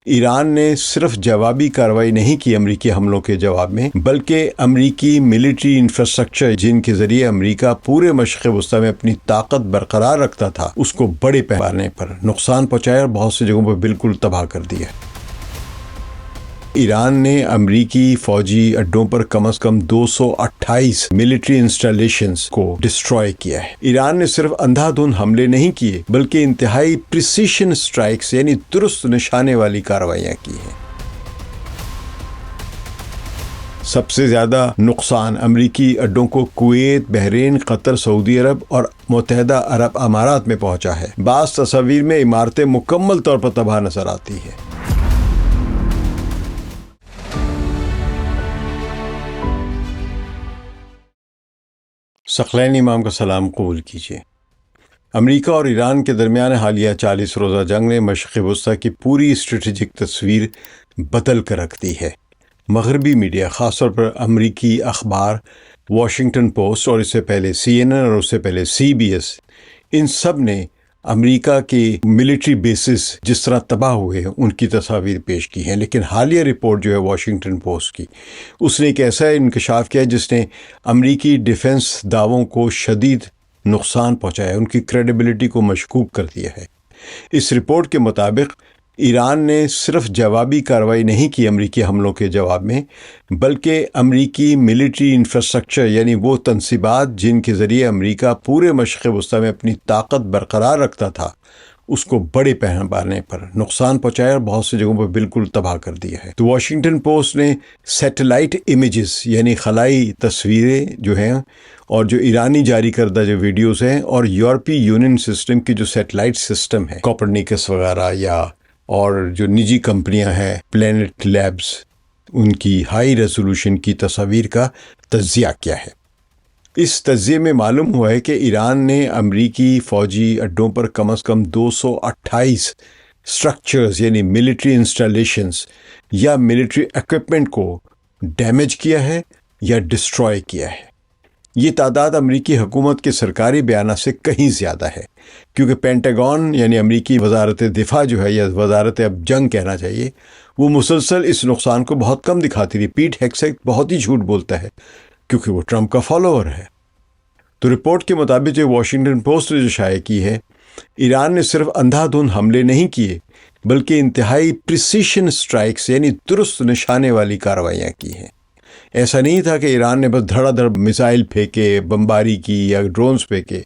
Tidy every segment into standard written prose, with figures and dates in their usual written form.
ایران نے صرف جوابی کارروائی نہیں کی امریکی حملوں کے جواب میں، بلکہ امریکی ملٹری انفراسٹرکچر جن کے ذریعے امریکہ پورے مشرق وسطی میں اپنی طاقت برقرار رکھتا تھا اس کو بڑے پیمانے پر نقصان پہنچایا اور بہت سی جگہوں پر بالکل تباہ کر دیا۔ ایران نے امریکی فوجی اڈوں پر کم از کم 228 ملٹری انسٹالیشنز کو ڈسٹروائے کیا ہے۔ ایران نے صرف اندھا دھند حملے نہیں کیے بلکہ انتہائی پریسیشن سٹرائکس یعنی درست نشانے والی کارروائیاں کی ہیں۔ سب سے زیادہ نقصان امریکی اڈوں کو کویت، بحرین، قطر، سعودی عرب اور متحدہ عرب امارات میں پہنچا ہے۔ بعض تصاویر میں عمارتیں مکمل طور پر تباہ نظر آتی ہیں۔ ثقلین امام کا سلام قبول کیجیے۔ امریکہ اور ایران کے درمیان حالیہ 40 روزہ جنگ نے مشرق وسطی کی پوری اسٹریٹجک تصویر بدل کر رکھ دی ہے۔ مغربی میڈیا، خاص طور پر امریکی اخبار واشنگٹن پوسٹ اور اس سے پہلے CNN اور اس سے پہلے CBS، ان سب نے امریکہ کے ملٹری بیسز جس طرح تباہ ہوئے ہیں ان کی تصاویر پیش کی ہیں، لیکن حالیہ رپورٹ جو ہے واشنگٹن پوسٹ کی، اس نے ایک ایسا انکشاف کیا جس نے امریکی ڈیفنس دعووں کو شدید نقصان پہنچایا، ان کی کریڈیبلٹی کو مشکوک کر دیا ہے۔ اس رپورٹ کے مطابق ایران نے صرف جوابی کارروائی نہیں کی امریکی حملوں کے جواب میں، بلکہ امریکی ملٹری انفراسٹرکچر یعنی وہ تنصیبات جن کے ذریعے امریکہ پورے مشرق وسطی میں اپنی طاقت برقرار رکھتا تھا اس کو بڑے پیمانے پر نقصان پہنچایا اور بہت سی جگہوں پر بالکل تباہ کر دیا ہے۔ تو واشنگٹن پوسٹ نے سیٹلائٹ امیجز یعنی خلائی تصویریں جو ہیں اور جو ایرانی جاری کردہ جو ویڈیوز ہیں اور یورپی یونین سسٹم کی جو سیٹلائٹ سسٹم ہے کوپرنیکس وغیرہ اور جو نجی کمپنیاں ہیں پلینٹ لیبز، ان کی ہائی ریزولوشن کی تصاویر کا تجزیہ کیا ہے۔ اس تجزیے میں معلوم ہوا ہے کہ ایران نے امریکی فوجی اڈوں پر کم از کم 228 سٹرکچرز یعنی ملٹری انسٹالیشنز یا ملٹری ایکوپمنٹ کو ڈیمیج کیا ہے یا ڈسٹروائے کیا ہے۔ یہ تعداد امریکی حکومت کے سرکاری بیانات سے کہیں زیادہ ہے، کیونکہ پینٹاگون یعنی امریکی وزارت دفاع جو ہے یا وزارت اب جنگ کہنا چاہیے، وہ مسلسل اس نقصان کو بہت کم دکھاتی رہی۔ پیٹ ہیگسیت بہت ہی جھوٹ بولتا ہے کیونکہ وہ ٹرمپ کا فالوور ہے۔ تو رپورٹ کے مطابق جو واشنگٹن پوسٹ نے جو شائع کی ہے، ایران نے صرف اندھا دھند حملے نہیں کیے بلکہ انتہائی پریسیشن سٹرائکس یعنی درست نشانے والی کارروائیاں کی ہیں۔ ایسا نہیں تھا کہ ایران نے بس دھڑا دھڑ میزائل پھینکے، بمباری کی یا ڈرونز پھینکے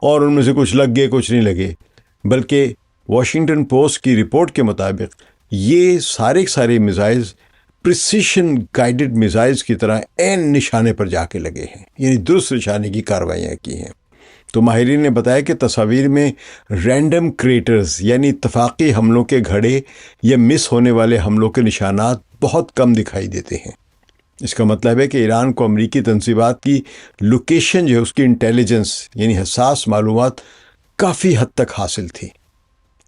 اور ان میں سے کچھ لگ گئے کچھ نہیں لگے، بلکہ واشنگٹن پوسٹ کی رپورٹ کے مطابق یہ سارے میزائلز پریسیشن گائیڈڈ میزائلز کی طرح عین نشانے پر جا کے لگے ہیں، یعنی درست نشانے کی کارروائیاں کی ہیں۔ تو ماہرین نے بتایا کہ تصاویر میں رینڈم کریٹرز یعنی اتفاقی حملوں کے گھڑے یا مس ہونے والے حملوں کے نشانات بہت کم دکھائی دیتے ہیں۔ اس کا مطلب ہے کہ ایران کو امریکی تنصیبات کی لوکیشن جو ہے اس کی انٹیلیجنس یعنی حساس معلومات کافی حد تک حاصل تھی۔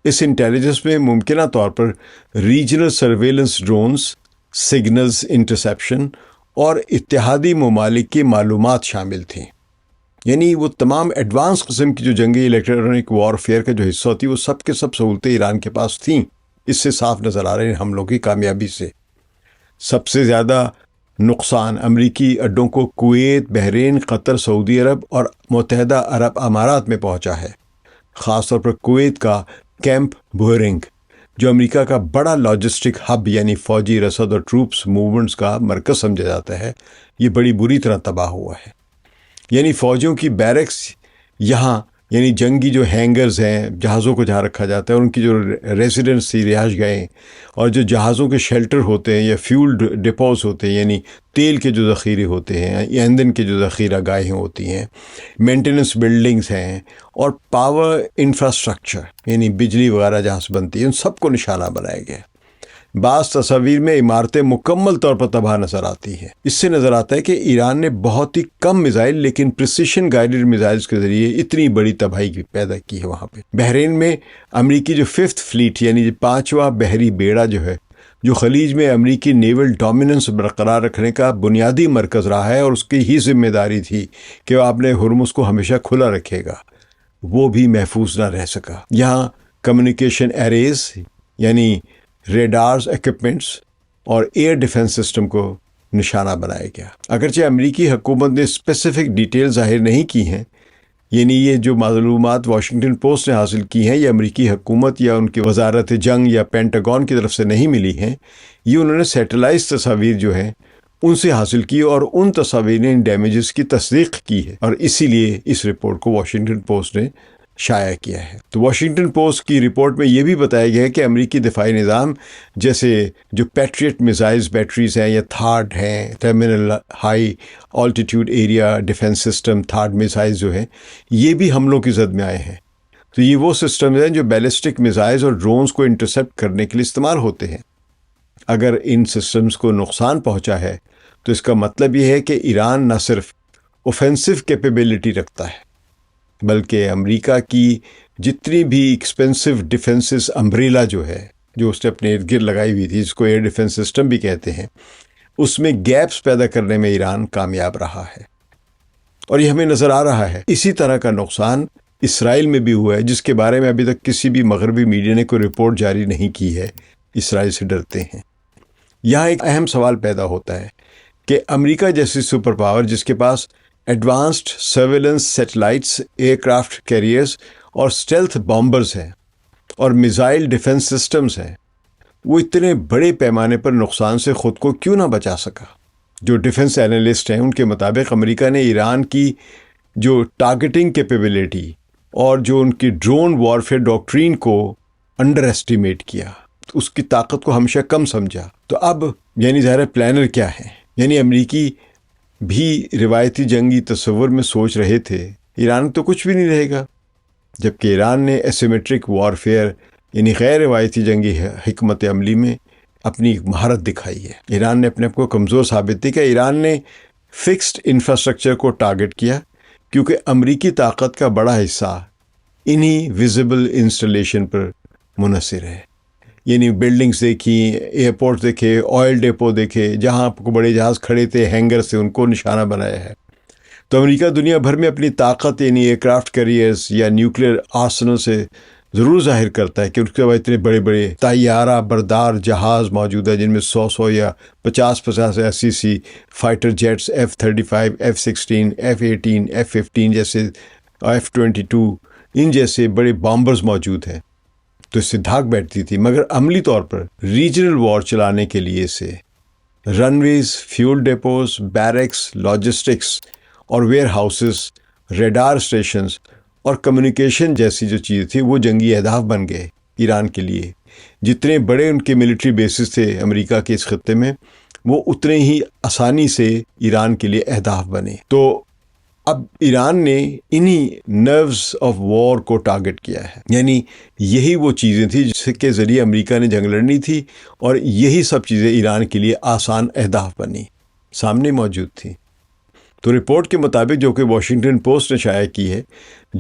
اس انٹیلیجنس میں ممکنہ طور پر regional surveillance drones, signals interception اور اتحادی ممالک کی معلومات شامل تھیں، یعنی وہ تمام ایڈوانس قسم کی جو جنگی الیکٹرانک وارفیئر کا جو حصہ ہوتی وہ سب کے سب سہولتیں ایران کے پاس تھیں۔ اس سے صاف نظر آ رہے ہیں حملوں کی کامیابی سے۔ سب سے زیادہ نقصان امریکی اڈوں کو کویت، بحرین، قطر، سعودی عرب اور متحدہ عرب امارات میں پہنچا ہے۔ خاص طور پر کویت کا کیمپ بوئرنگ جو امریکہ کا بڑا لاجسٹک ہب یعنی فوجی رسد اور ٹروپس موومنٹس کا مرکز سمجھا جاتا ہے، یہ بڑی بری طرح تباہ ہوا ہے۔ یعنی فوجیوں کی بیرکس یہاں یعنی جنگی جو ہینگرز ہیں جہازوں کو جہاں رکھا جاتا ہے، ان کی جو ریزیڈنس تھی رہائش گاہیں اور جو جہازوں کے شیلٹر ہوتے ہیں یا فیول ڈپوز ہوتے ہیں یعنی تیل کے جو ذخیرے ہوتے ہیں یا ایندھن کے جو ذخیرہ گاہیں ہوتی ہیں، مینٹیننس بلڈنگز ہیں اور پاور انفراسٹرکچر یعنی بجلی وغیرہ جہاں سے بنتی ہے، ان سب کو نشانہ بنایا گیا۔ بعض تصاویر میں عمارتیں مکمل طور پر تباہ نظر آتی ہیں۔ اس سے نظر آتا ہے کہ ایران نے بہت ہی کم میزائل لیکن پریسیشن گائیڈڈ میزائلز کے ذریعے اتنی بڑی تباہی پیدا کی ہے وہاں پہ۔ بحرین میں امریکی جو 5th فلیٹ یعنی 5واں بحری بیڑا جو ہے، جو خلیج میں امریکی نیول ڈومیننس برقرار رکھنے کا بنیادی مرکز رہا ہے اور اس کی ہی ذمہ داری تھی کہ وہ اپنے ہرمز کو ہمیشہ کھلا رکھے گا، وہ بھی محفوظ نہ رہ سکا۔ یہاں کمیونیکیشن ایریز یعنی ریڈارز ایکوپمنٹس اور ایئر ڈیفنس سسٹم کو نشانہ بنایا گیا۔ اگرچہ امریکی حکومت نے اسپیسیفک ڈیٹیل ظاہر نہیں کی ہیں، یعنی یہ جو معلومات واشنگٹن پوسٹ نے حاصل کی ہیں یہ امریکی حکومت یا ان کی وزارت جنگ یا پینٹاگون کی طرف سے نہیں ملی ہیں، یہ انہوں نے سیٹلائٹ تصاویر جو ہیں ان سے حاصل کی اور ان تصاویر نے ان ڈیمیجز کی تصدیق کی ہے، اور اسی لیے اس رپورٹ کو واشنگٹن پوسٹ نے شائع کیا ہے۔ تو واشنگٹن پوسٹ کی رپورٹ میں یہ بھی بتایا گیا ہے کہ امریکی دفاعی نظام جیسے جو پیٹریٹ میزائلز بیٹریز ہیں یا تھاڈ ہیں، terminal high altitude area defence system تھاڈ میزائلز جو ہیں، یہ بھی حملوں کی زد میں آئے ہیں۔ تو یہ وہ سسٹمز ہیں جو بیلسٹک میزائلز اور ڈرونز کو انٹرسیپٹ کرنے کے لیے استعمال ہوتے ہیں۔ اگر ان سسٹمز کو نقصان پہنچا ہے تو اس کا مطلب یہ ہے کہ ایران نہ صرف اوفینسو کیپیبلٹی رکھتا ہے بلکہ امریکہ کی جتنی بھی ایکسپینسو ڈیفنسز امبریلا جو ہے جو اس نے اپنے ارد گرد لگائی ہوئی تھی، جس کو ایئر ڈیفنس سسٹم بھی کہتے ہیں، اس میں گیپس پیدا کرنے میں ایران کامیاب رہا ہے، اور یہ ہمیں نظر آ رہا ہے۔ اسی طرح کا نقصان اسرائیل میں بھی ہوا ہے، جس کے بارے میں ابھی تک کسی بھی مغربی میڈیا نے کوئی رپورٹ جاری نہیں کی ہے۔ اسرائیل سے ڈرتے ہیں۔ یہاں ایک اہم سوال پیدا ہوتا ہے کہ امریکہ جیسی سپر پاور جس کے پاس advanced surveillance satellites, aircraft carriers اور اسٹیلتھ بامبرز ہیں اور میزائل ڈیفنس سسٹمز ہیں، وہ اتنے بڑے پیمانے پر نقصان سے خود کو کیوں نہ بچا سکا؟ جو ڈیفنس اینالسٹ ہیں ان کے مطابق امریکہ نے ایران کی جو ٹارگیٹنگ کیپیبلٹی اور جو ان کی ڈرون وارفیئر ڈاکٹرین کو انڈر ایسٹیمیٹ کیا، اس کی طاقت کو ہمیشہ کم سمجھا۔ تو اب یعنی ظاہر پلانر کیا ہے؟ یعنی امریکی بھی روایتی جنگی تصور میں سوچ رہے تھے ایران تو کچھ بھی نہیں رہے گا، جبکہ ایران نے ایسیمیٹرک وارفیئر یعنی غیر روایتی جنگی حکمت عملی میں اپنی مہارت دکھائی ہے۔ ایران نے اپنے آپ کو کمزور ثابت کیا۔ ایران نے فکسڈ انفراسٹرکچر کو ٹارگٹ کیا کیونکہ امریکی طاقت کا بڑا حصہ انہی ویزیبل انسٹالیشن پر منحصر ہے، یعنی بلڈنگز دیکھی، ایئرپورٹ دیکھے، آئل ڈیپو دیکھے، جہاں بڑے جہاز کھڑے تھے ہینگر سے ان کو نشانہ بنایا ہے۔ تو امریکہ دنیا بھر میں اپنی طاقت یعنی ایئر کرافٹ کیریئرز یا نیوکلیئر آرسنل سے ضرور ظاہر کرتا ہے کہ اس کے بعد اتنے بڑے بڑے طیارہ بردار جہاز موجود ہیں جن میں 100 یا 50 80 fighter jets F-35 F-16 F-18 F-15 جیسے F-22 ان جیسے بڑے بامبرز موجود ہیں۔ تو اس سے دھاک بیٹھتی تھی، مگر عملی طور پر ریجنل وار چلانے کے لیے سے رن ویز، فیول ڈیپوز، بیرکس، لاجسٹکس اور ویئر ہاؤسز، ریڈار اسٹیشنز اور کمیونیکیشن جیسی جو چیز تھی وہ جنگی اہداف بن گئے ایران کے لیے۔ جتنے بڑے ان کے ملٹری بیسز تھے امریکہ کے اس خطے میں، وہ اتنے ہی آسانی سے ایران کے لیے اہداف بنے۔ تو اب ایران نے انہی نروز آف وار کو ٹارگٹ کیا ہے، یعنی یہی وہ چیزیں تھیں جس کے ذریعے امریکہ نے جنگ لڑنی تھی، اور یہی سب چیزیں ایران کے لیے آسان اہداف بنی، سامنے موجود تھیں۔ تو رپورٹ کے مطابق جو کہ واشنگٹن پوسٹ نے شائع کی ہے،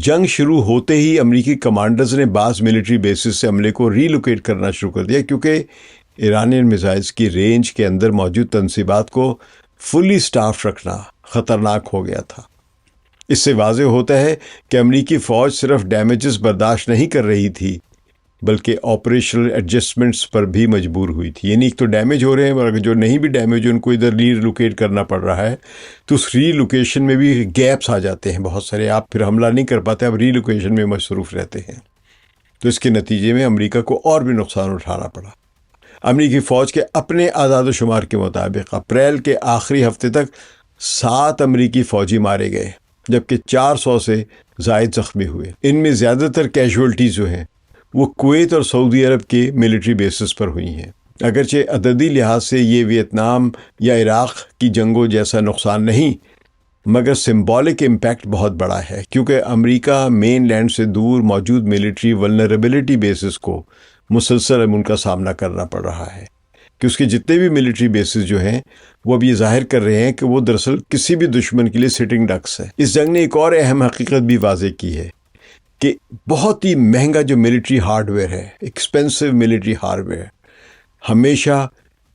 جنگ شروع ہوتے ہی امریکی کمانڈرز نے بعض ملٹری بیسز سے عملے کو ری لوکیٹ کرنا شروع کر دیا، کیونکہ ایرانین میزائلز کی رینج کے اندر موجود تنصیبات کو فلی سٹاف رکھنا خطرناک ہو گیا تھا۔ اس سے واضح ہوتا ہے کہ امریکی فوج صرف ڈیمیجز برداشت نہیں کر رہی تھی بلکہ آپریشنل ایڈجسٹمنٹس پر بھی مجبور ہوئی تھی۔ یعنی ایک تو ڈیمیج ہو رہے ہیں، اور جو نہیں بھی ڈیمیج ان کو ادھر ری لوکیٹ کرنا پڑ رہا ہے، تو اس ری لوکیشن میں بھی گیپس آ جاتے ہیں بہت سارے، آپ پھر حملہ نہیں کر پاتے، آپ ری لوکیشن میں مصروف رہتے ہیں۔ تو اس کے نتیجے میں امریکہ کو اور بھی نقصان اٹھانا پڑا۔ امریکی فوج کے اپنے اعداد و شمار کے مطابق اپریل کے آخری ہفتے تک 7 امریکی فوجی مارے گئے، جبکہ 400 سے زائد زخمی ہوئے۔ ان میں زیادہ تر کیجولٹیز جو ہیں وہ کویت اور سعودی عرب کے ملٹری بیسز پر ہوئی ہیں۔ اگرچہ عددی لحاظ سے یہ ویتنام یا عراق کی جنگوں جیسا نقصان نہیں، مگر سمبولک امپیکٹ بہت بڑا ہے، کیونکہ امریکہ مین لینڈ سے دور موجود ملٹری ولنریبلٹی بیسز کو مسلسل ان کا سامنا کرنا پڑ رہا ہے، کہ اس کے جتنے بھی ملٹری بیسز جو ہیں وہ اب یہ ظاہر کر رہے ہیں کہ وہ دراصل کسی بھی دشمن کے لیے سٹنگ ڈکس ہے۔ اس جنگ نے ایک اور اہم حقیقت بھی واضح کی ہے کہ بہت ہی مہنگا جو ملٹری ہارڈ ویئر ہے، ایکسپینسو ملٹری ہارڈ ویئر، ہمیشہ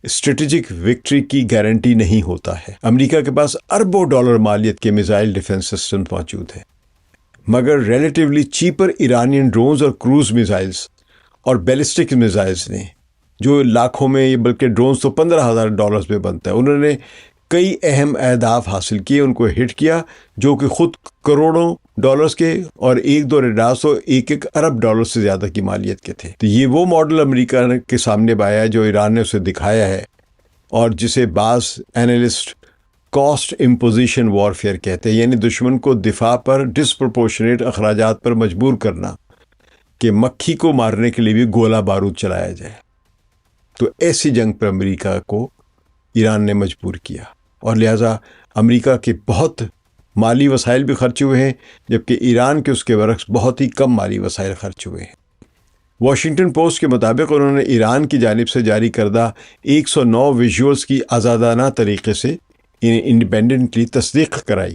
اسٹریٹجک وکٹری کی گارنٹی نہیں ہوتا ہے۔ امریکہ کے پاس اربوں ڈالر مالیت کے میزائل ڈیفنس سسٹم موجود ہیں، مگر ریلیٹیولی چیپر ایرانین ڈرونز اور کروز میزائلز اور بیلسٹک میزائلز نے جو لاکھوں میں بلکہ ڈرونز تو $15,000 میں بنتا ہے. انہوں نے کئی اہم اہداف حاصل کیے، ان کو ہٹ کیا، جو کہ خود کروڑوں ڈالرز کے اور ایک دو ریڈاس تو $1 ارب سے زیادہ کی مالیت کے تھے. تو یہ وہ ماڈل امریکہ کے سامنے آیا ہے جو ایران نے اسے دکھایا ہے، اور جسے بعض اینالسٹ کاسٹ امپوزیشن وارفیئر کہتے ہیں، یعنی دشمن کو دفاع پر ڈسپرپورشنیٹ اخراجات پر مجبور کرنا کہ مکھی کو مارنے کے لیے بھی گولہ بارود چلایا جائے. تو ایسی جنگ پر امریکہ کو ایران نے مجبور کیا، اور لہٰذا امریکہ کے بہت مالی وسائل بھی خرچ ہوئے ہیں، جبکہ ایران کے اس کے برعکس بہت ہی کم مالی وسائل خرچ ہوئے ہیں. واشنگٹن پوسٹ کے مطابق انہوں نے ایران کی جانب سے جاری کردہ 109 ویژولز کی آزادانہ طریقے سے انڈیپینڈنٹلی تصدیق کرائی،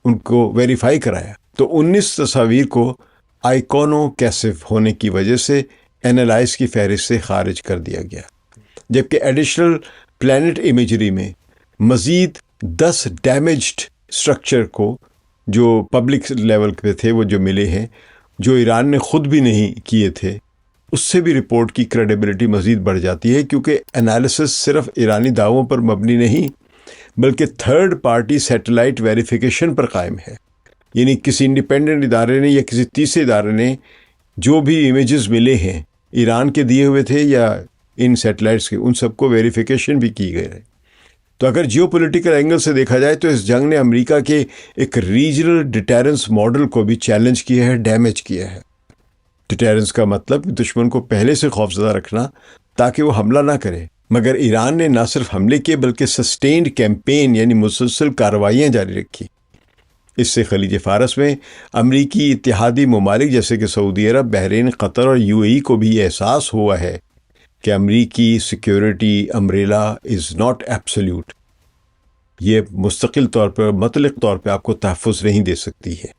ان کو ویریفائی کرایا. تو 19 تصاویر کو آئیکونو کیسو ہونے کی وجہ سے اینالائز کی فہرست سے خارج کر دیا گیا، جبکہ ایڈیشنل پلانٹ امیجری میں مزید 10 ڈیمیجڈ اسٹرکچر کو جو پبلک لیول پہ تھے وہ جو ملے ہیں، جو ایران نے خود بھی نہیں کیے تھے، اس سے بھی رپورٹ کی کریڈیبلٹی مزید بڑھ جاتی ہے، کیونکہ انالیسس صرف ایرانی دعووں پر مبنی نہیں بلکہ تھرڈ پارٹی سیٹلائٹ ویریفیکیشن پر قائم ہے. یعنی کسی انڈیپینڈنٹ ادارے نے یا کسی تیسرے ادارے نے جو بھی امیجز ملے ہیں ایران کے دیے ہوئے تھے یا ان سیٹلائٹس کے، ان سب کو ویریفیکیشن بھی کی گئی ہے. تو اگر جیو پولیٹیکل اینگل سے دیکھا جائے تو اس جنگ نے امریکہ کے ایک ریجنل ڈیٹیرنس ماڈل کو بھی چیلنج کیا ہے، ڈیمیج کیا ہے. ڈیٹیرنس کا مطلب دشمن کو پہلے سے خوفزدہ رکھنا تاکہ وہ حملہ نہ کرے. مگر ایران نے نہ صرف حملے کیے بلکہ سسٹینڈ کیمپین یعنی مسلسل کارروائیاں جاری رکھی. اس سے خلیج فارس میں امریکی اتحادی ممالک جیسے کہ سعودی عرب، بحرین، قطر اور UAE کو بھی احساس ہوا ہے کہ امریکی security umbrella is not absolute. یہ مستقل طور پر مطلق طور پہ آپ کو تحفظ نہیں دے سکتی ہے.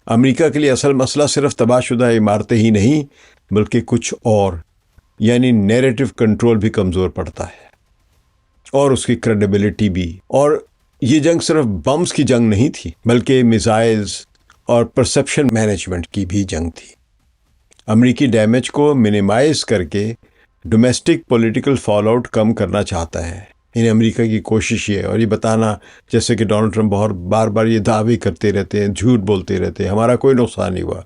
امریکہ کے لیے اصل مسئلہ صرف تباہ شدہ عمارتیں ہی نہیں بلکہ کچھ اور، یعنی نیریٹو کنٹرول بھی کمزور پڑتا ہے اور اس کی کریڈیبلٹی بھی. اور یہ جنگ صرف بمز کی جنگ نہیں تھی بلکہ میزائلز اور پرسیپشن مینجمنٹ کی بھی جنگ تھی. امریکی ڈیمیج کو منیمائز کر کے ڈومیسٹک پولیٹیکل فال آؤٹ کم کرنا چاہتا ہے. یعنی امریکہ کی کوشش یہ ہے، اور یہ بتانا جیسے کہ ڈونلڈ ٹرمپ بہت بار بار یہ دعوے کرتے رہتے ہیں، جھوٹ بولتے رہتے ہیں، ہمارا کوئی نقصان نہیں ہوا،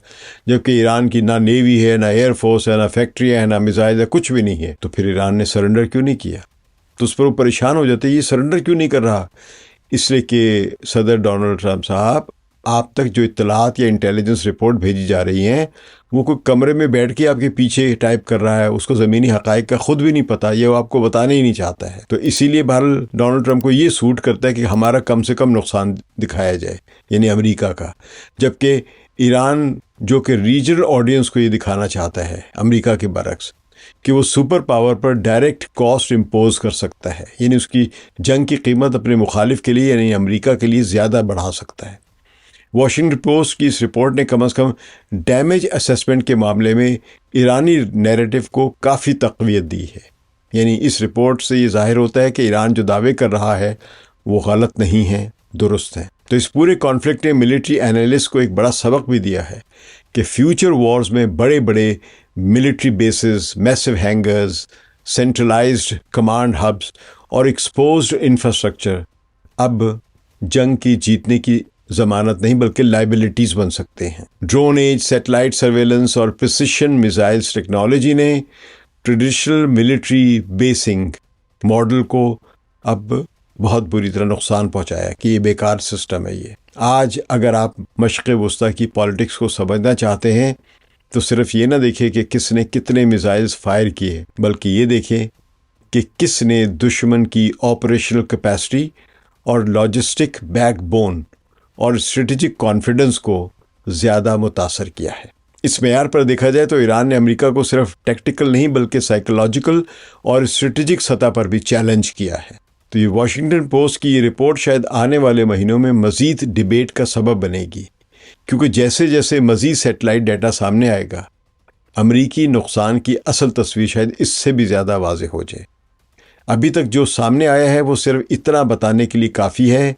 جبکہ ایران کی نہ نیوی ہے، نہ ایئر فورس ہے، نہ فیکٹری ہے، نہ میزائل ہے، کچھ بھی نہیں ہے. تو پھر ایران نے سرنڈر کیوں نہیں کیا؟ تو اس پر وہ پریشان ہو جاتے، یہ سرنڈر کیوں نہیں کر رہا؟ اس لیے کہ صدر ڈونلڈ ٹرمپ صاحب، آپ تک جو اطلاعات یا انٹیلیجنس رپورٹ بھیجی جا رہی ہیں وہ کوئی کمرے میں بیٹھ کے آپ کے پیچھے ٹائپ کر رہا ہے، اس کو زمینی حقائق کا خود بھی نہیں پتا، یہ وہ آپ کو بتانا ہی نہیں چاہتا ہے. تو اسی لیے بہرحال ڈونلڈ ٹرمپ کو یہ سوٹ کرتا ہے کہ ہمارا کم سے کم نقصان دکھایا جائے، یعنی امریکہ کا. جبکہ ایران جو کہ ریجنل آڈینس کو یہ دکھانا چاہتا ہے امریکہ کے برعکس کہ وہ سپر پاور پر ڈائریکٹ کاسٹ امپوز کر سکتا ہے، یعنی اس کی جنگ کی قیمت اپنے مخالف کے لیے یعنی امریکہ کے لیے زیادہ بڑھا سکتا ہے. واشنگٹن پوسٹ کی اس رپورٹ نے کم از کم ڈیمیج اسیسمنٹ کے معاملے میں ایرانی نیریٹو کو کافی تقویت دی ہے. یعنی اس رپورٹ سے یہ ظاہر ہوتا ہے کہ ایران جو دعوے کر رہا ہے وہ غلط نہیں ہیں، درست ہیں. تو اس پورے کانفلکٹ نے ملٹری اینالسٹ کو ایک بڑا سبق بھی دیا ہے کہ فیوچر وارز میں بڑے بڑے ملٹری بیسز، میسو ہینگرز، سینٹرلائزڈ کمانڈ ہبز اور ایکسپوزڈ انفراسٹرکچر اب جنگ کی جیتنے کی ضمانت نہیں بلکہ لائبلٹیز بن سکتے ہیں. ڈرون ایج، سیٹلائٹ سرویلنس اور پریسیشن میزائلز ٹیکنالوجی نے ٹریڈیشنل ملٹری بیسنگ ماڈل کو اب بہت بری طرح نقصان پہنچایا کہ یہ بیکار سسٹم ہے. یہ آج اگر آپ مشرق وسطیٰ کی پالیٹکس کو سمجھنا چاہتے ہیں تو صرف یہ نہ دیکھیں کہ کس نے کتنے میزائلز فائر کیے، بلکہ یہ دیکھیں کہ کس نے دشمن کی آپریشنل کیپیسٹی اور لاجسٹک بیک بون اور اسٹریٹجک کانفیڈنس کو زیادہ متاثر کیا ہے. اس معیار پر دیکھا جائے تو ایران نے امریکہ کو صرف ٹیکٹیکل نہیں بلکہ سائیکولوجیکل اور اسٹریٹجک سطح پر بھی چیلنج کیا ہے. تو یہ واشنگٹن پوسٹ کی یہ رپورٹ شاید آنے والے مہینوں میں مزید ڈیبیٹ کا سبب بنے گی، کیونکہ جیسے جیسے مزید سیٹلائٹ ڈیٹا سامنے آئے گا امریکی نقصان کی اصل تصویر شاید اس سے بھی زیادہ واضح ہو جائے. ابھی تک جو سامنے آیا ہے وہ صرف اتنا بتانے کے لیے کافی ہے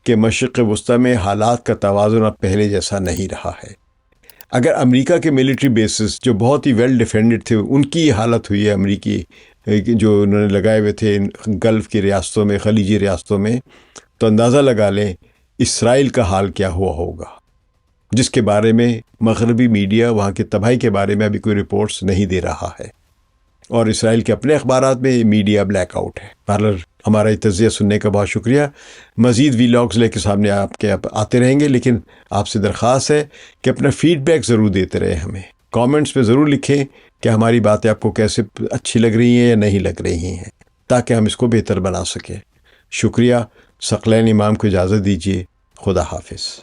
کہ مشرق وسطیٰ میں حالات کا توازن اب پہلے جیسا نہیں رہا ہے. اگر امریکہ کے ملٹری بیسز جو بہت ہی ویل ڈیفینڈڈ تھے ان کی حالت ہوئی ہے امریکی جو انہوں نے لگائے ہوئے تھے گلف کی ریاستوں میں، خلیجی ریاستوں میں، تو اندازہ لگا لیں اسرائیل کا حال کیا ہوا ہوگا، جس کے بارے میں مغربی میڈیا وہاں کی تباہی کے بارے میں ابھی کوئی رپورٹس نہیں دے رہا ہے، اور اسرائیل کے اپنے اخبارات میں میڈیا بلیک آؤٹ ہے۔ بہرحال ہمارا یہ تجزیہ سننے کا بہت شکریہ۔ مزید ویلاگز لے کے سامنے آپ کے آتے رہیں گے، لیکن آپ سے درخواست ہے کہ اپنا فیڈ بیک ضرور دیتے رہیں، ہمیں کامنٹس میں ضرور لکھیں کہ ہماری باتیں آپ کو کیسے اچھی لگ رہی ہیں یا نہیں لگ رہی ہیں، تاکہ ہم اس کو بہتر بنا سکیں۔ شکریہ۔ ثقلین امام کو اجازت دیجیے۔ خدا حافظ۔